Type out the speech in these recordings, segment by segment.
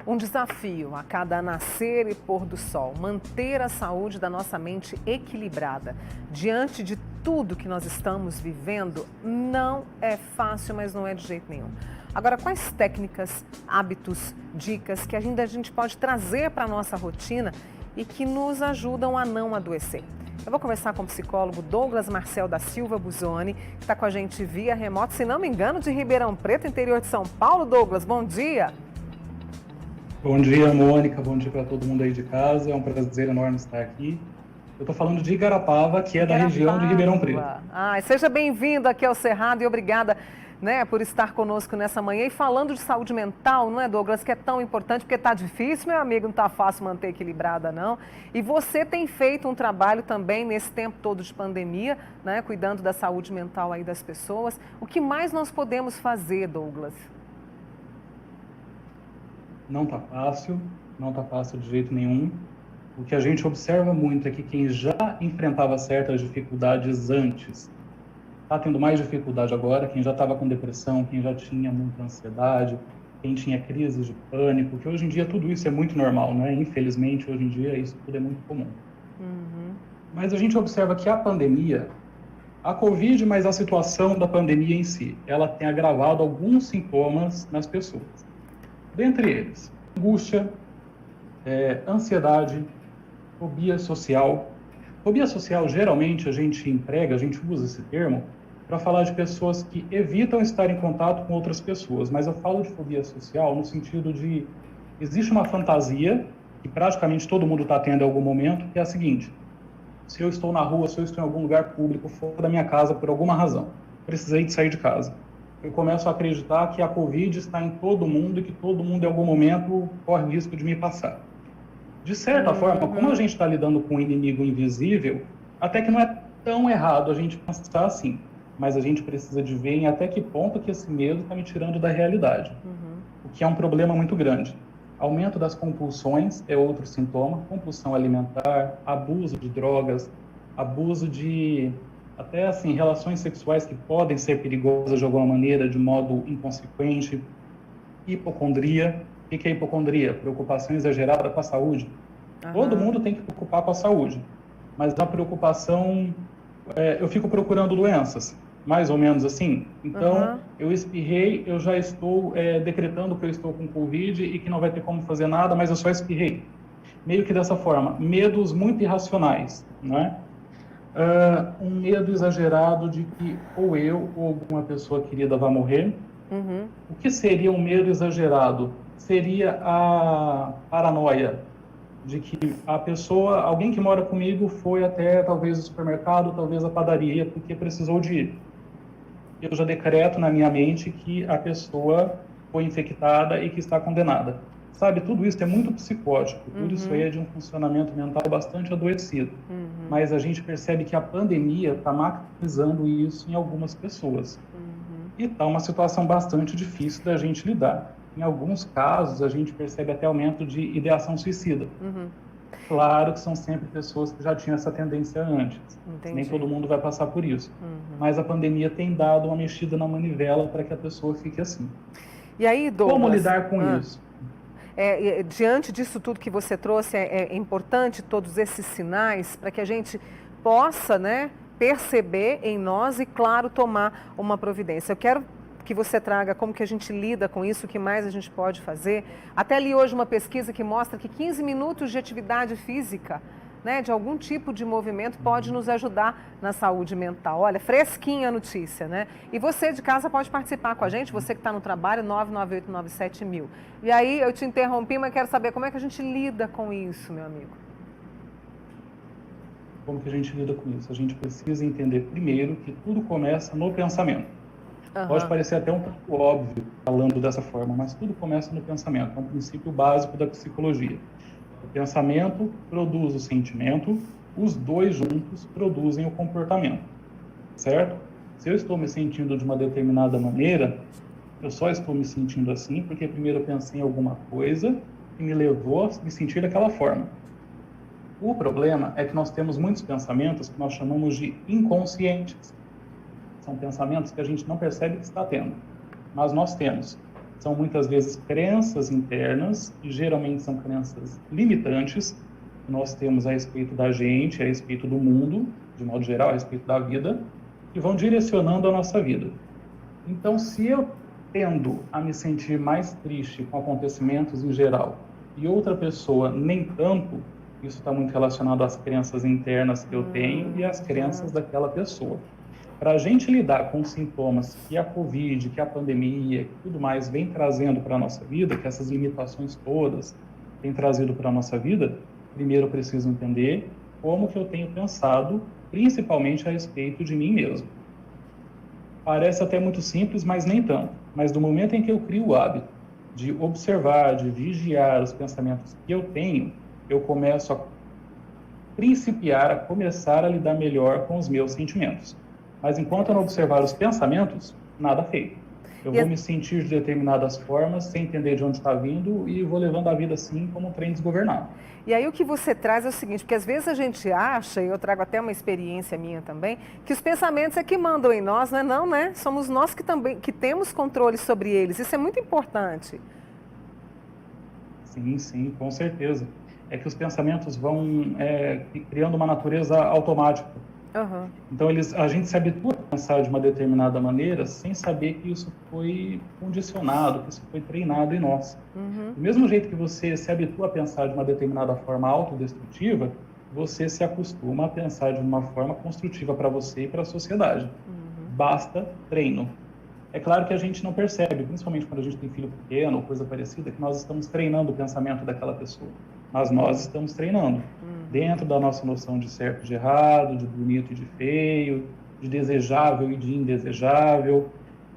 Um desafio a cada nascer e pôr do sol, manter a saúde da nossa mente equilibrada. Diante de tudo que nós estamos vivendo, não é fácil, mas não é de jeito nenhum. Agora, quais técnicas, hábitos, dicas que ainda a gente pode trazer para a nossa rotina e que nos ajudam a não adoecer? Eu vou conversar com o psicólogo Douglas Marcel da Silva Buzoni, que está com a gente via remoto, se não me engano, de Ribeirão Preto, interior de São Paulo. Douglas, bom dia. Bom dia, Mônica. Bom dia para todo mundo aí de casa. É um prazer enorme estar aqui. Eu estou falando de Igarapava, que é da região de Ribeirão Preto. Seja bem-vindo aqui ao Cerrado e obrigada, por estar conosco nessa manhã. E falando de saúde mental, não é, Douglas, que é tão importante, porque está difícil, meu amigo, não está fácil manter equilibrada, não. E você tem feito um trabalho também nesse tempo todo de pandemia, cuidando da saúde mental aí das pessoas. O que mais nós podemos fazer, Douglas? Não está fácil de jeito nenhum. O que a gente observa muito é que quem já enfrentava certas dificuldades antes está tendo mais dificuldade agora, quem já estava com depressão, quem já tinha muita ansiedade, quem tinha crises de pânico, que hoje em dia tudo isso é muito normal, né? Infelizmente, hoje em dia isso tudo é muito comum. Mas a gente observa que a pandemia, a Covid, mas a situação da pandemia em si, ela tem agravado alguns sintomas nas pessoas. Dentre eles, angústia, ansiedade, fobia social. Fobia social, geralmente, a gente usa esse termo para falar de pessoas que evitam estar em contato com outras pessoas. Mas eu falo de fobia social no sentido de, existe uma fantasia que praticamente todo mundo está tendo em algum momento, que é a seguinte: se eu estou na rua, se eu estou em algum lugar público, fora da minha casa por alguma razão, precisei de sair de casa, eu começo a acreditar que a Covid está em todo mundo e que todo mundo, em algum momento, corre o risco de me passar. De certa forma, como a gente está lidando com um inimigo invisível, até que não é tão errado a gente pensar assim. Mas a gente precisa de ver em até que ponto que esse medo está me tirando da realidade. O que é um problema muito grande. Aumento das compulsões é outro sintoma. Compulsão alimentar, abuso de drogas, abuso de até assim, relações sexuais que podem ser perigosas de alguma maneira, de modo inconsequente. Hipocondria. O que é hipocondria? Preocupação exagerada com a saúde. Todo mundo tem que preocupar com a saúde, mas a preocupação, eu fico procurando doenças, mais ou menos assim. Então, eu espirrei, eu já estou decretando que eu estou com Covid e que não vai ter como fazer nada, mas eu só espirrei. Meio que dessa forma, medos muito irracionais, né? Um medo exagerado de que ou eu ou alguma pessoa querida vai morrer. O que seria um medo exagerado? Seria a paranoia de que a pessoa, alguém que mora comigo, foi até talvez o supermercado, talvez a padaria, porque precisou de ir. Eu já decreto na minha mente que a pessoa foi infectada e que está condenada. Sabe, tudo isso é muito psicótico, tudo isso aí é de um funcionamento mental bastante adoecido. Mas a gente percebe que a pandemia está maximizando isso em algumas pessoas. E está uma situação bastante difícil da gente lidar. Em alguns casos, a gente percebe até aumento de ideação suicida. Claro que são sempre pessoas que já tinham essa tendência antes. Entendi. Nem todo mundo vai passar por isso. Mas a pandemia tem dado uma mexida na manivela para que a pessoa fique assim. E aí, Douglas, como lidar com isso? Diante disso tudo que você trouxe, é importante todos esses sinais para que a gente possa, perceber em nós e, claro, tomar uma providência. Eu quero que você traga como que a gente lida com isso, o que mais a gente pode fazer. Até li hoje uma pesquisa que mostra que 15 minutos de atividade física, de algum tipo de movimento, pode nos ajudar na saúde mental. Olha, fresquinha a notícia, E você de casa pode participar com a gente, você que está no trabalho, 99897.000. E aí, eu te interrompi, mas quero saber como é que a gente lida com isso, meu amigo. Como que a gente lida com isso? A gente precisa entender primeiro que tudo começa no pensamento. Pode parecer até um pouco óbvio falando dessa forma, mas tudo começa no pensamento. É um princípio básico da psicologia. O pensamento produz o sentimento, os dois juntos produzem o comportamento, certo? Se eu estou me sentindo de uma determinada maneira, eu só estou me sentindo assim porque primeiro eu pensei em alguma coisa que me levou a me sentir daquela forma. O problema é que nós temos muitos pensamentos que nós chamamos de inconscientes. São pensamentos que a gente não percebe que está tendo, mas nós temos. são muitas vezes crenças internas, e geralmente são crenças limitantes, que nós temos a respeito da gente, a respeito do mundo, de modo geral, a respeito da vida, que vão direcionando a nossa vida. Então, se eu tendo a me sentir mais triste com acontecimentos em geral, e outra pessoa nem tanto, isso está muito relacionado às crenças internas que eu tenho e às crenças daquela pessoa. Para a gente lidar com os sintomas que a Covid, que a pandemia, que tudo mais vem trazendo para a nossa vida, que essas limitações todas têm trazido para a nossa vida, primeiro eu preciso entender como que eu tenho pensado, principalmente a respeito de mim mesmo. Parece até muito simples, mas nem tanto. Mas do momento em que eu crio o hábito de observar, de vigiar os pensamentos que eu tenho, eu começo a principiar, a começar a lidar melhor com os meus sentimentos. Mas enquanto eu não observar os pensamentos, nada feito. Eu vou me sentir de determinadas formas, sem entender de onde está vindo, e vou levando a vida assim como um trem desgovernado. E aí o que você traz é o seguinte, porque às vezes a gente acha, e eu trago até uma experiência minha também, que os pensamentos é que mandam em nós, não é não, né? Somos nós que também que temos controle sobre eles. Isso é muito importante. Sim, com certeza. É que os pensamentos vão criando uma natureza automática. Uhum. Então, a gente se habitua a pensar de uma determinada maneira sem saber que isso foi condicionado, que isso foi treinado em nós. Uhum. Do mesmo jeito que você se habitua a pensar de uma determinada forma autodestrutiva, você se acostuma a pensar de uma forma construtiva para você e para a sociedade. Uhum. Basta treino. É claro que a gente não percebe, principalmente quando a gente tem filho pequeno ou coisa parecida, que nós estamos treinando o pensamento daquela pessoa. Mas nós estamos treinando. Dentro da nossa noção de certo e de errado, de bonito e de feio, de desejável e de indesejável,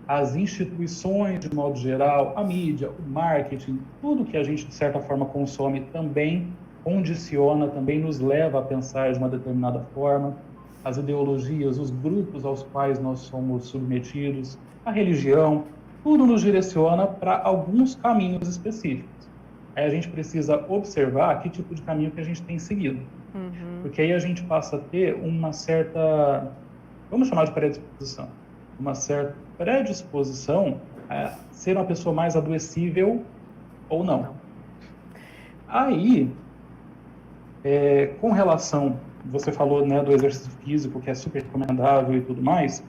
as instituições, de modo geral, a mídia, o marketing, tudo que a gente, de certa forma, consome também condiciona, também nos leva a pensar de uma determinada forma, as ideologias, os grupos aos quais nós somos submetidos, a religião, tudo nos direciona para alguns caminhos específicos. Aí a gente precisa observar que tipo de caminho que a gente tem seguido. Uhum. Porque aí a gente passa a ter uma certa, vamos chamar de predisposição, uma certa predisposição a ser uma pessoa mais adoecível ou não. Aí, com relação, você falou, né, do exercício físico, que é super recomendável e tudo mais,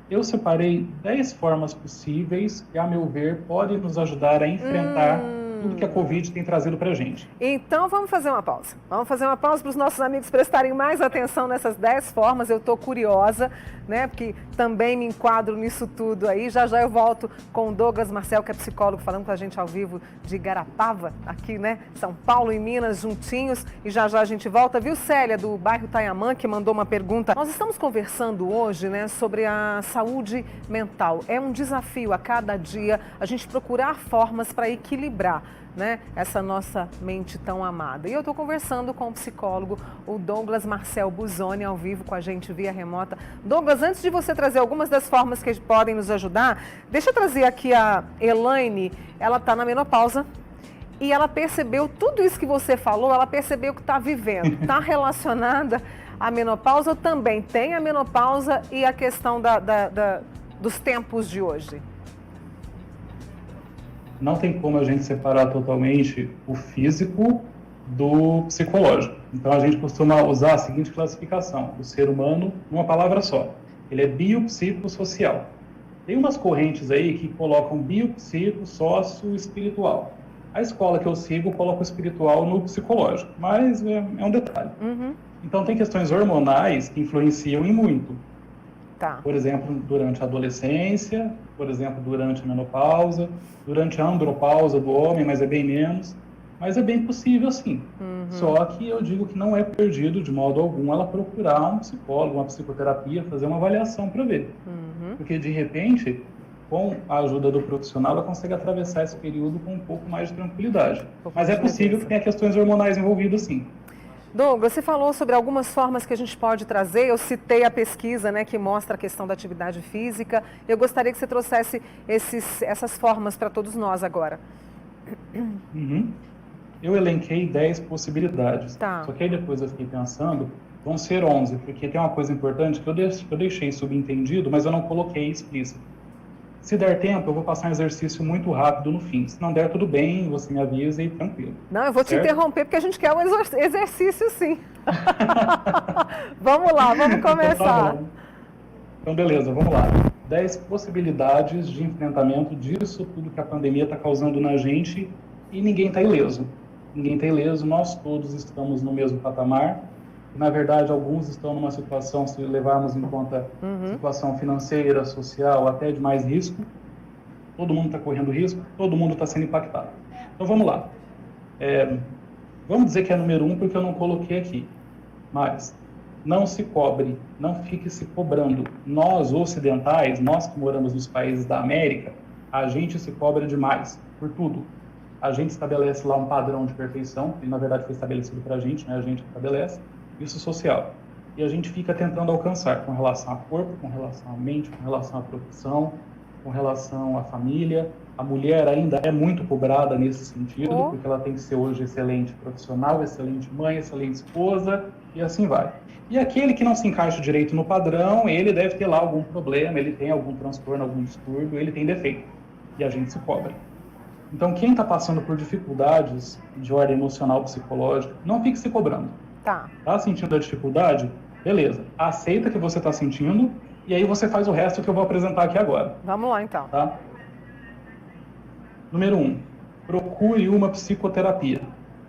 eu separei 10 formas possíveis que, a meu ver, podem nos ajudar a enfrentar tudo que a Covid tem trazido para a gente. Então, vamos fazer uma pausa. Vamos fazer uma pausa para os nossos amigos prestarem mais atenção nessas 10 formas. Eu estou curiosa, né? Porque também me enquadro nisso tudo aí. Já já eu volto com o Douglas Marcel, que é psicólogo, falando com a gente ao vivo de Igarapava, aqui, né? São Paulo e Minas, juntinhos. E já já a gente volta. Viu, Célia, do bairro Tayamã, que mandou uma pergunta. Nós estamos conversando hoje, né, sobre a saúde mental. É um desafio a cada dia a gente procurar formas para equilibrar, né, essa nossa mente tão amada. E eu estou conversando com o psicólogo, o Douglas Marcel Busoni, ao vivo com a gente via remota. Douglas, antes de você trazer algumas das formas que podem nos ajudar, deixa eu trazer aqui a Elaine. Ela está na menopausa e ela percebeu tudo isso que você falou, ela percebeu que está vivendo. Está relacionada à menopausa ou também tem a menopausa e a questão dos tempos de hoje? Não tem como a gente separar totalmente o físico do psicológico. Então, a gente costuma usar a seguinte classificação: o ser humano, numa palavra só. Ele é biopsicossocial. Tem umas correntes aí que colocam biopsico, sócio, espiritual. A escola que eu sigo coloca o espiritual no psicológico, mas é um detalhe. Uhum. Então, tem questões hormonais que influenciam em muito. Tá. Por exemplo, durante a adolescência, por exemplo, durante a menopausa, durante a andropausa do homem, mas é bem menos. Mas é bem possível, sim. Uhum. Só que eu digo que não é perdido, de modo algum, ela procurar um psicólogo, uma psicoterapia, fazer uma avaliação para ver. Uhum. Porque, de repente, com a ajuda do profissional, ela consegue atravessar esse período com um pouco mais de tranquilidade. Mas é possível que tenha questões hormonais envolvidas, sim. Douglas, você falou sobre algumas formas que a gente pode trazer. Eu citei a pesquisa, né, que mostra a questão da atividade física. Eu gostaria que você trouxesse essas formas para todos nós agora. Uhum. Eu elenquei 10 possibilidades. Tá. Só que aí depois eu fiquei pensando, vão ser 11, porque tem uma coisa importante que eu deixei subentendido, mas eu não coloquei explícito. Se der tempo, eu vou passar um exercício muito rápido no fim. Se não der, tudo bem, você me avisa e tranquilo. Não, eu vou te interromper porque a gente quer um exercício sim. Vamos lá, vamos começar. Então, beleza, vamos lá. 10 possibilidades de enfrentamento disso tudo que a pandemia está causando na gente e ninguém está ileso. Ninguém está ileso, nós todos estamos no mesmo patamar. Na verdade, alguns estão numa situação, se levarmos em conta situação financeira, social, até de mais risco. Todo mundo está correndo risco, todo mundo está sendo impactado. Então, vamos lá. Vamos dizer que é número 1, porque eu não coloquei aqui. Mas não se cobre, não fique se cobrando. Nós, ocidentais, nós que moramos nos países da América, a gente se cobra demais por tudo. A gente estabelece lá um padrão de perfeição, que na verdade foi estabelecido para a gente, né? A gente estabelece. Isso social. E a gente fica tentando alcançar com relação ao corpo, com relação à mente, com relação à profissão, com relação à família. A mulher ainda é muito cobrada nesse sentido, porque ela tem que ser hoje excelente profissional, excelente mãe, excelente esposa, e assim vai. E aquele que não se encaixa direito no padrão, ele deve ter lá algum problema, ele tem algum transtorno, algum distúrbio, ele tem defeito. E a gente se cobra. Então, quem está passando por dificuldades de ordem emocional, psicológica, não fique se cobrando. Tá sentindo a dificuldade? Beleza. Aceita que você está sentindo e aí você faz o resto que eu vou apresentar aqui agora. Vamos lá, então. Tá? Número 1. Procure uma psicoterapia.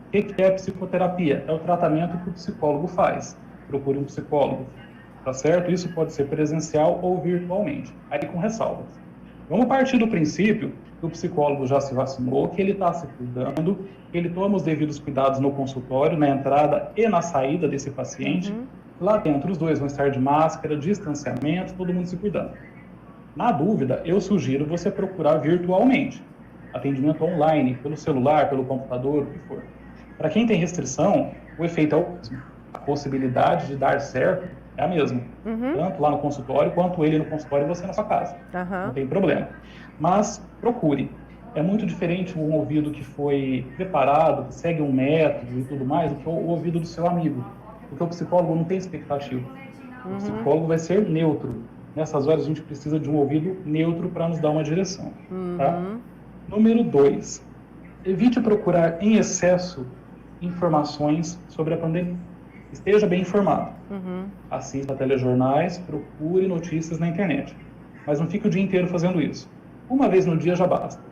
O que é psicoterapia? É o tratamento que o psicólogo faz. Procure um psicólogo. Tá certo? Isso pode ser presencial ou virtualmente. Aí com ressalvas. Vamos partir do princípio que o psicólogo já se vacinou, que ele está se cuidando, que ele toma os devidos cuidados no consultório, na entrada e na saída desse paciente. Lá dentro, os dois vão estar de máscara, distanciamento, todo mundo se cuidando. Na dúvida, eu sugiro você procurar virtualmente. Atendimento online, pelo celular, pelo computador, o que for. Para quem tem restrição, o efeito é o mesmo. A possibilidade de dar certo é a mesma. Tanto lá no consultório, quanto ele no consultório e você na sua casa. Não tem problema. Mas procure. É muito diferente um ouvido que foi preparado, que segue um método e tudo mais, do que o ouvido do seu amigo. Porque o psicólogo não tem expectativa. O psicólogo vai ser neutro. Nessas horas a gente precisa de um ouvido neutro para nos dar uma direção. Tá? Número 2. Evite procurar em excesso informações sobre a pandemia. Esteja bem informado. Assista telejornais, procure notícias na internet. Mas não fique o dia inteiro fazendo isso. Uma vez no dia já basta.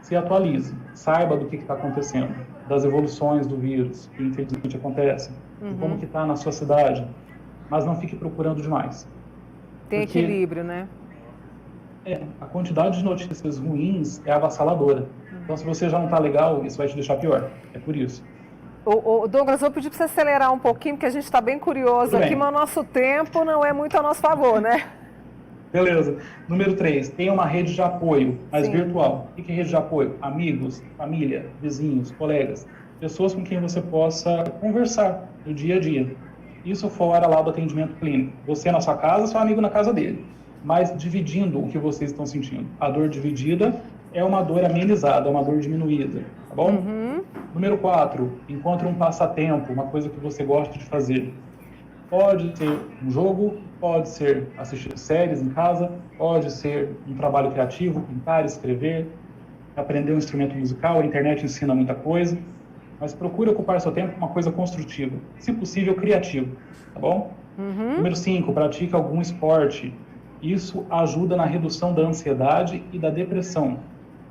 Se atualize, saiba do que está acontecendo, das evoluções do vírus, que infelizmente acontecem, de como que está na sua cidade, mas não fique procurando demais. Tem equilíbrio, né? A quantidade de notícias ruins é avassaladora. Então, se você já não está legal, isso vai te deixar pior. É por isso. Douglas, eu vou pedir para você acelerar um pouquinho, porque a gente está bem curioso aqui, mas o nosso tempo não é muito a nosso favor, né? Beleza. Número 3, tenha uma rede de apoio, mas virtual. O que é rede de apoio? Amigos, família, vizinhos, colegas, pessoas com quem você possa conversar no dia a dia. Isso fora lá do atendimento clínico. Você na sua casa, seu amigo na casa dele. Mas dividindo o que vocês estão sentindo. A dor dividida é uma dor amenizada, é uma dor diminuída, tá bom? Número 4, encontre um passatempo, uma coisa que você gosta de fazer. Pode ser um jogo, pode ser assistir séries em casa, pode ser um trabalho criativo, pintar, escrever, aprender um instrumento musical, a internet ensina muita coisa, mas procure ocupar seu tempo com uma coisa construtiva, se possível criativo, tá bom? Número 5, pratique algum esporte. Isso ajuda na redução da ansiedade e da depressão.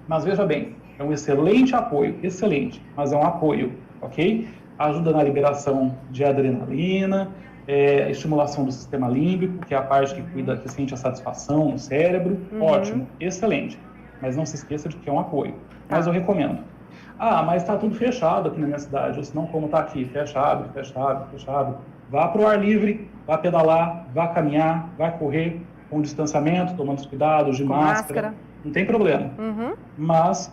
Mas veja bem, é um excelente apoio, excelente, mas é um apoio, ok? Ajuda na liberação de adrenalina, estimulação do sistema límbico, que é a parte que cuida, que sente a satisfação no cérebro. Ótimo, excelente. Mas não se esqueça de que é um apoio. Mas eu recomendo. Mas está tudo fechado aqui na minha cidade, ou senão como está aqui, fecha, abre, fecha, abre, fecha, abre. Vá para o ar livre, vá pedalar, vá caminhar, vai correr com distanciamento, tomando os cuidados de máscara. Não tem problema. Mas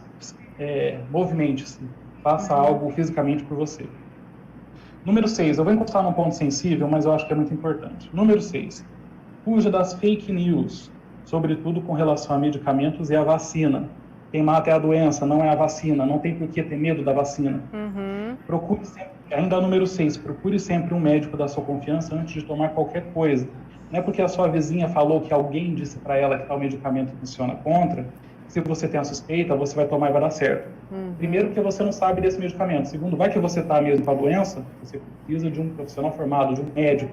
movimente-se, faça algo fisicamente por você. Número 6, eu vou encostar num ponto sensível, mas eu acho que é muito importante. Número 6, fuja das fake news, sobretudo com relação a medicamentos e a vacina. Quem mata é a doença, não é a vacina, não tem por que ter medo da vacina. Procure sempre, ainda número 6, procure sempre um médico da sua confiança antes de tomar qualquer coisa. Não é porque a sua vizinha falou que alguém disse para ela que tal medicamento funciona contra, se você tem a suspeita, você vai tomar e vai dar certo. Primeiro, porque você não sabe desse medicamento. Segundo, vai que você está mesmo com a doença, você precisa de um profissional formado, de um médico.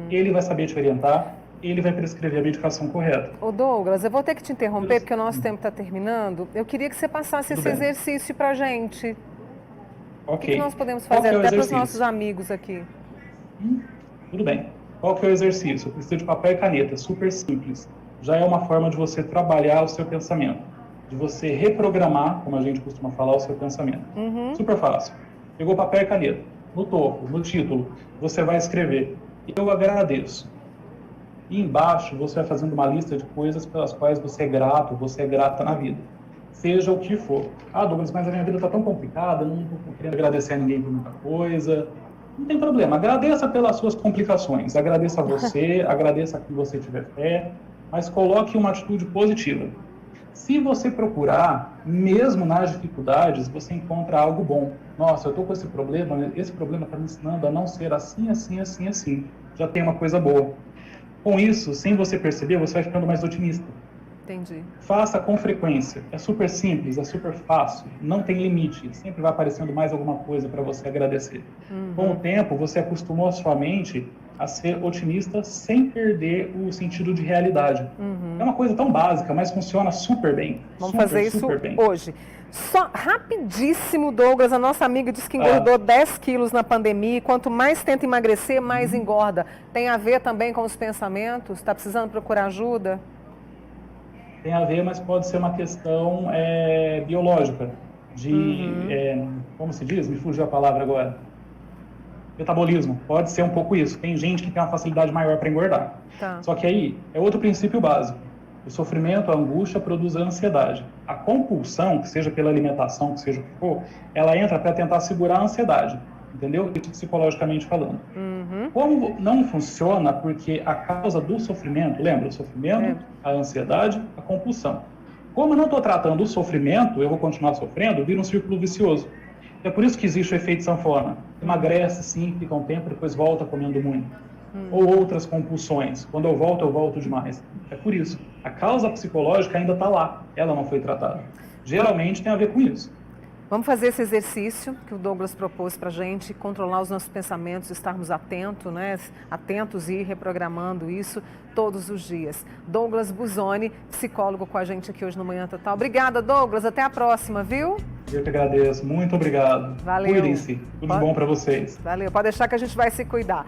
Ele vai saber te orientar, ele vai prescrever a medicação correta. Ô Douglas, eu vou ter que te interromper porque o nosso tempo está terminando. Eu queria que você passasse esse exercício para a gente. Ok. O que nós podemos fazer até para os nossos amigos aqui? Tudo bem. Qual que é o exercício? Eu preciso de papel e caneta, super simples. Já é uma forma de você trabalhar o seu pensamento, de você reprogramar, como a gente costuma falar, o seu pensamento. Super fácil. Pegou papel e caneta. No topo, no título, você vai escrever: eu agradeço. E embaixo você vai fazendo uma lista de coisas pelas quais você é grato, você é grata na vida. Seja o que for. Ah, Douglas, mas a minha vida está tão complicada, eu não estou querendo agradecer a ninguém por muita coisa. Não tem problema, agradeça pelas suas complicações, agradeça a você, agradeça a quem você tiver fé, mas coloque uma atitude positiva. Se você procurar, mesmo nas dificuldades, você encontra algo bom. Nossa, eu estou com esse problema está me ensinando a não ser assim, assim, assim, assim. Já tem uma coisa boa. Com isso, sem você perceber, você vai ficando mais otimista. Entendi. Faça com frequência. É super simples, é super fácil, não tem limite. Sempre vai aparecendo mais alguma coisa para você agradecer. Com o tempo, você acostumou a sua mente a ser otimista sem perder o sentido de realidade. É uma coisa tão básica, mas funciona super bem. Vamos fazer isso hoje. Só rapidíssimo, Douglas, a nossa amiga disse que engordou 10 quilos na pandemia e quanto mais tenta emagrecer, mais engorda. Tem a ver também com os pensamentos? Está precisando procurar ajuda? Tem a ver, mas pode ser uma questão biológica, como se diz? Me fugiu a palavra agora. Metabolismo, pode ser um pouco isso. Tem gente que tem uma facilidade maior para engordar. Só que aí é outro princípio básico. O sofrimento, a angústia produz a ansiedade. A compulsão, que seja pela alimentação, que seja o que for, ela entra para tentar segurar a ansiedade. Entendeu? Isso psicologicamente falando. Como não funciona, porque a causa do sofrimento, lembra? O sofrimento, a ansiedade, a compulsão. Como eu não estou tratando o sofrimento, eu vou continuar sofrendo, vira um círculo vicioso. É por isso que existe o efeito sanfona. Emagrece, sim, fica um tempo, depois volta comendo muito. Ou outras compulsões. Quando eu volto demais. É por isso. A causa psicológica ainda está lá. Ela não foi tratada. Geralmente tem a ver com isso. Vamos fazer esse exercício que o Douglas propôs para a gente, controlar os nossos pensamentos, estarmos atentos, né? Atentos e ir reprogramando isso todos os dias. Douglas Buzzoni, psicólogo com a gente aqui hoje no Manhã Total. Obrigada, Douglas. Até a próxima, viu? Eu que agradeço. Muito obrigado. Valeu. Cuidem-se. Tudo bom para vocês. Valeu. Pode deixar que a gente vai se cuidar.